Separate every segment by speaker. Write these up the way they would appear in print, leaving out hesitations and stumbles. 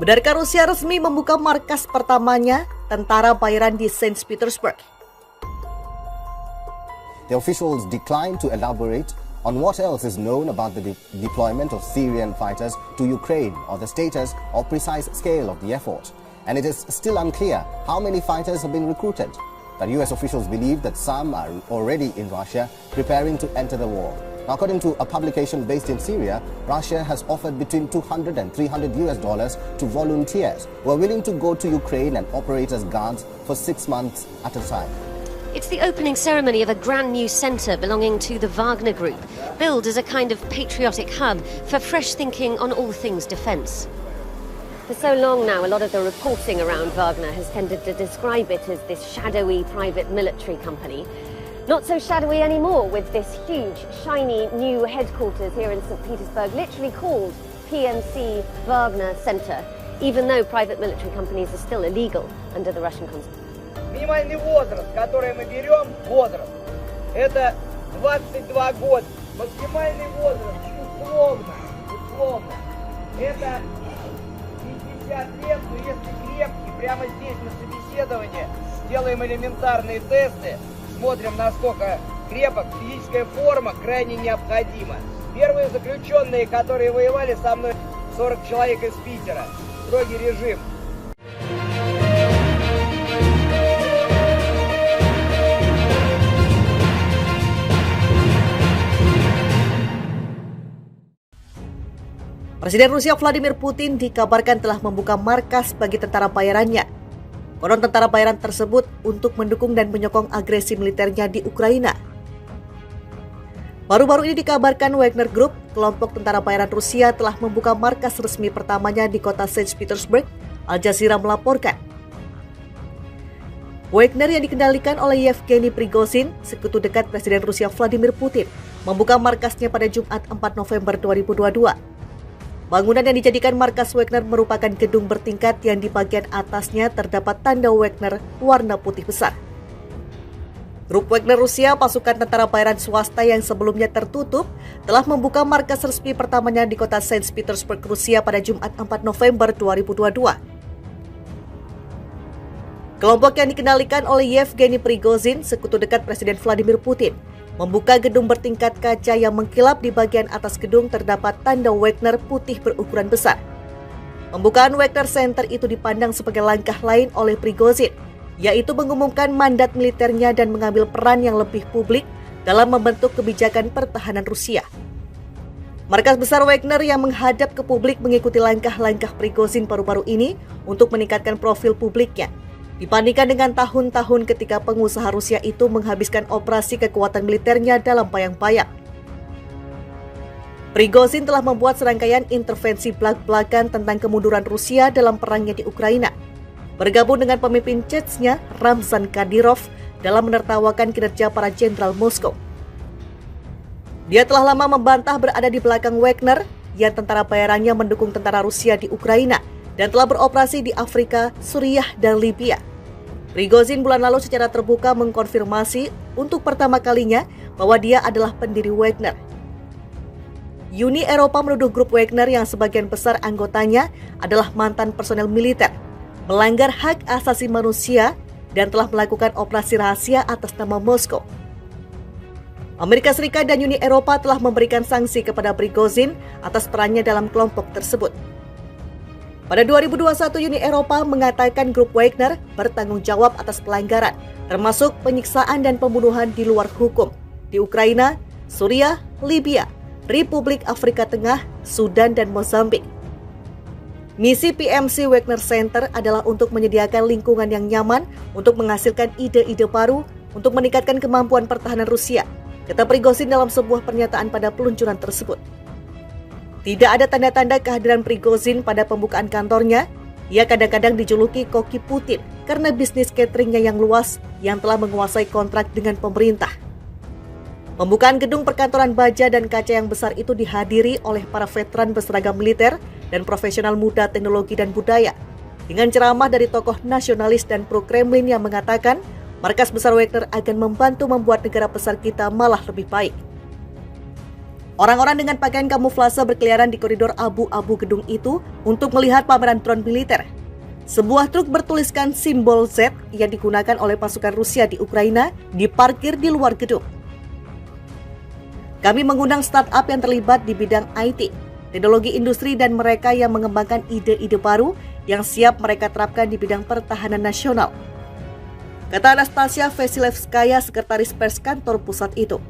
Speaker 1: Benarkah Rusia resmi membuka markas pertamanya tentara bayaran di Saint Petersburg?
Speaker 2: The officials declined to elaborate on what else is known about the deployment of Syrian fighters to Ukraine or the status or precise scale of the effort. And it is still unclear how many fighters have been recruited. But US officials believe that some are already in Russia preparing to enter the war. According to a publication based in Syria, Russia has offered between $200 and $300 to volunteers who are willing to go to Ukraine and operate as guards for 6 months at a time.
Speaker 3: It's the opening ceremony of a brand new centre belonging to the Wagner Group, billed as a kind of patriotic hub for fresh thinking on all things defence. For so long now, a lot of the reporting around Wagner has tended to describe it as this shadowy private military company. Not so shadowy anymore with this huge, shiny new headquarters here in St. Petersburg, literally called PMC Wagner Center, even though private military companies are still illegal under the Russian constitution.
Speaker 4: Минимальный возраст, который мы берем, это 22 года. Максимальный возраст, условно, это 50 лет, но если крепкий, прямо здесь на собеседовании делаем элементарные тесты, смотрим, насколько крепок, физическая форма крайне необходима. Первые заключенные, которые воевали со мной, 40 человек из Питера. Строгий режим.
Speaker 1: Presiden Rusia Vladimir Putin dikabarkan telah membuka markas bagi tentara bayarannya. Konon tentara bayaran tersebut untuk mendukung dan menyokong agresi militernya di Ukraina. Baru-baru ini dikabarkan Wagner Group, kelompok tentara bayaran Rusia, telah membuka markas resmi pertamanya di kota Saint Petersburg. Al Jazeera melaporkan. Wagner yang dikendalikan oleh Yevgeny Prigozhin, sekutu dekat Presiden Rusia Vladimir Putin, membuka markasnya pada Jumat 4 November 2022. Bangunan yang dijadikan markas Wagner merupakan gedung bertingkat yang di bagian atasnya terdapat tanda Wagner warna putih besar. Grup Wagner Rusia, pasukan tentara bayaran swasta yang sebelumnya tertutup, telah membuka markas resmi pertamanya di kota Saint Petersburg, Rusia pada Jumat 4 November 2022. Kelompok yang dikendalikan oleh Yevgeny Prigozhin, sekutu dekat Presiden Vladimir Putin, membuka gedung bertingkat kaca yang mengkilap. Di bagian atas gedung terdapat tanda Wagner putih berukuran besar. Pembukaan Wagner Center itu dipandang sebagai langkah lain oleh Prigozhin, yaitu mengumumkan mandat militernya dan mengambil peran yang lebih publik dalam membentuk kebijakan pertahanan Rusia. Markas besar Wagner yang menghadap ke publik mengikuti langkah-langkah Prigozhin baru-baru ini untuk meningkatkan profil publiknya, dibandingkan dengan tahun-tahun ketika pengusaha Rusia itu menghabiskan operasi kekuatan militernya dalam bayang-bayang. Prigozhin telah membuat serangkaian intervensi belak-belakan tentang kemunduran Rusia dalam perangnya di Ukraina, bergabung dengan pemimpin Chechnya Ramzan Kadyrov dalam menertawakan kinerja para jenderal Moskow. Dia telah lama membantah berada di belakang Wagner, yang tentara bayarannya mendukung tentara Rusia di Ukraina dan telah beroperasi di Afrika, Suriah, dan Libya. Prigozhin bulan lalu secara terbuka mengkonfirmasi untuk pertama kalinya bahwa dia adalah pendiri Wagner. Uni Eropa menuduh grup Wagner yang sebagian besar anggotanya adalah mantan personel militer, melanggar hak asasi manusia dan telah melakukan operasi rahasia atas nama Moskow. Amerika Serikat dan Uni Eropa telah memberikan sanksi kepada Prigozhin atas perannya dalam kelompok tersebut. Pada 2021, Uni Eropa mengatakan grup Wagner bertanggung jawab atas pelanggaran, termasuk penyiksaan dan pembunuhan di luar hukum di Ukraina, Suriah, Libya, Republik Afrika Tengah, Sudan, dan Mozambik. Misi PMC Wagner Center adalah untuk menyediakan lingkungan yang nyaman untuk menghasilkan ide-ide baru untuk meningkatkan kemampuan pertahanan Rusia, kata Prigozhin dalam sebuah pernyataan pada peluncuran tersebut. Tidak ada tanda-tanda kehadiran Prigozhin pada pembukaan kantornya. Ia kadang-kadang dijuluki koki Putin karena bisnis cateringnya yang luas yang telah menguasai kontrak dengan pemerintah. Pembukaan gedung perkantoran baja dan kaca yang besar itu dihadiri oleh para veteran berseragam militer dan profesional muda teknologi dan budaya, dengan ceramah dari tokoh nasionalis dan pro-Kremlin yang mengatakan markas besar Wagner akan membantu membuat negara besar kita malah lebih baik. Orang-orang dengan pakaian kamuflase berkeliaran di koridor abu-abu gedung itu untuk melihat pameran drone militer. Sebuah truk bertuliskan simbol Z yang digunakan oleh pasukan Rusia di Ukraina diparkir di luar gedung. Kami mengundang startup yang terlibat di bidang IT, teknologi industri dan mereka yang mengembangkan ide-ide baru yang siap mereka terapkan di bidang pertahanan nasional, kata Anastasia Vasilevskaya, sekretaris pers kantor pusat itu.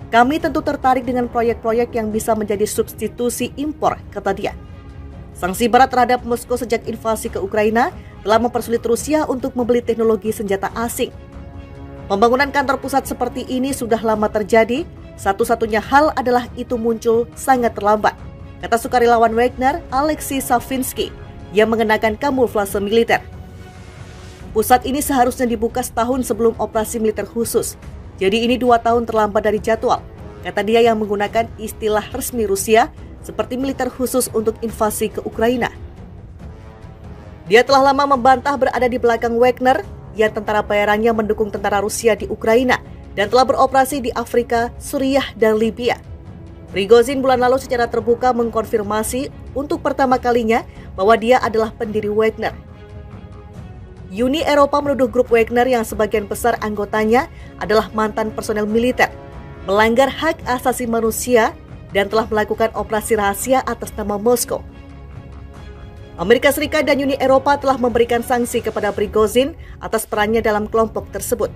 Speaker 1: Kami tentu tertarik dengan proyek-proyek yang bisa menjadi substitusi impor, kata dia. Sanksi berat terhadap Moskow sejak invasi ke Ukraina telah mempersulit Rusia untuk membeli teknologi senjata asing. Pembangunan kantor pusat seperti ini sudah lama terjadi, satu-satunya hal adalah itu muncul sangat terlambat, kata sukarelawan Wagner Alexei Savinsky yang mengenakan kamuflase militer. Pusat ini seharusnya dibuka setahun sebelum operasi militer khusus. Jadi ini 2 tahun terlambat dari jadwal, kata dia yang menggunakan istilah resmi Rusia seperti militer khusus untuk invasi ke Ukraina. Dia telah lama membantah berada di belakang Wagner yang tentara bayarannya mendukung tentara Rusia di Ukraina dan telah beroperasi di Afrika, Suriah, dan Libya. Prigozhin bulan lalu secara terbuka mengkonfirmasi untuk pertama kalinya bahwa dia adalah pendiri Wagner. Uni Eropa menuduh grup Wagner yang sebagian besar anggotanya adalah mantan personel militer, melanggar hak asasi manusia dan telah melakukan operasi rahasia atas nama Moskow. Amerika Serikat dan Uni Eropa telah memberikan sanksi kepada Prigozhin atas perannya dalam kelompok tersebut.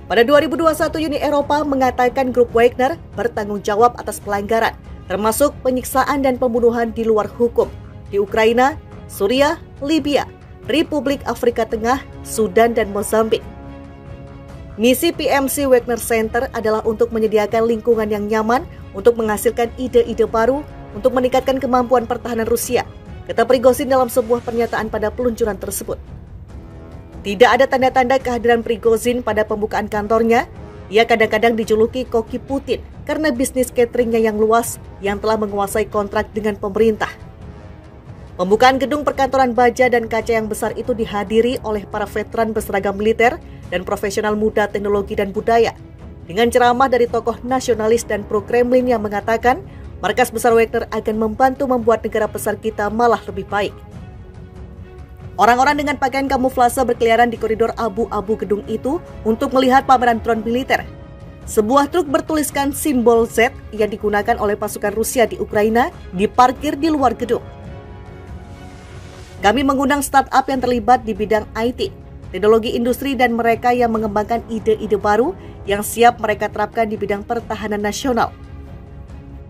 Speaker 1: Pada 2021, Uni Eropa mengatakan grup Wagner bertanggung jawab atas pelanggaran, termasuk penyiksaan dan pembunuhan di luar hukum di Ukraina, Suriah, Libya, Republik Afrika Tengah, Sudan, dan Mozambik. Misi PMC Wagner Center adalah untuk menyediakan lingkungan yang nyaman untuk menghasilkan ide-ide baru untuk meningkatkan kemampuan pertahanan Rusia, kata Prigozhin dalam sebuah pernyataan pada peluncuran tersebut. Tidak ada tanda-tanda kehadiran Prigozhin pada pembukaan kantornya. Ia kadang-kadang dijuluki koki Putin karena bisnis cateringnya yang luas yang telah menguasai kontrak dengan pemerintah. Pembukaan gedung perkantoran baja dan kaca yang besar itu dihadiri oleh para veteran berseragam militer dan profesional muda teknologi dan budaya, dengan ceramah dari tokoh nasionalis dan pro-Kremlin yang mengatakan markas besar Wagner akan membantu membuat negara besar kita malah lebih baik. Orang-orang dengan pakaian kamuflase berkeliaran di koridor abu-abu gedung itu untuk melihat pameran drone militer. Sebuah truk bertuliskan simbol Z yang digunakan oleh pasukan Rusia di Ukraina diparkir di luar gedung. Kami mengundang startup yang terlibat di bidang IT, teknologi industri dan mereka yang mengembangkan ide-ide baru yang siap mereka terapkan di bidang pertahanan nasional,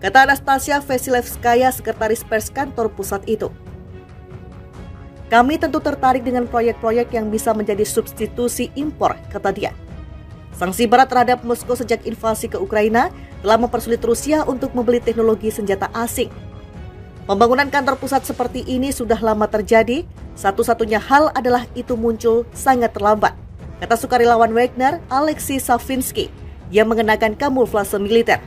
Speaker 1: kata Anastasia Vasilevskaya, sekretaris pers kantor pusat itu. Kami tentu tertarik dengan proyek-proyek yang bisa menjadi substitusi impor, kata dia. Sanksi berat terhadap Moskow sejak invasi ke Ukraina telah mempersulit Rusia untuk membeli teknologi senjata asing. Pembangunan kantor pusat seperti ini sudah lama terjadi, satu-satunya hal adalah itu muncul sangat terlambat, kata sukarelawan Wagner Alexei Savinsky yang mengenakan kamuflase militer.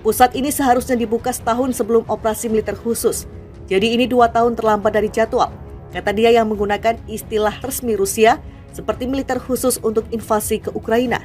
Speaker 1: Pusat ini seharusnya dibuka setahun sebelum operasi militer khusus, jadi ini 2 tahun terlambat dari jadwal, kata dia yang menggunakan istilah resmi Rusia seperti militer khusus untuk invasi ke Ukraina.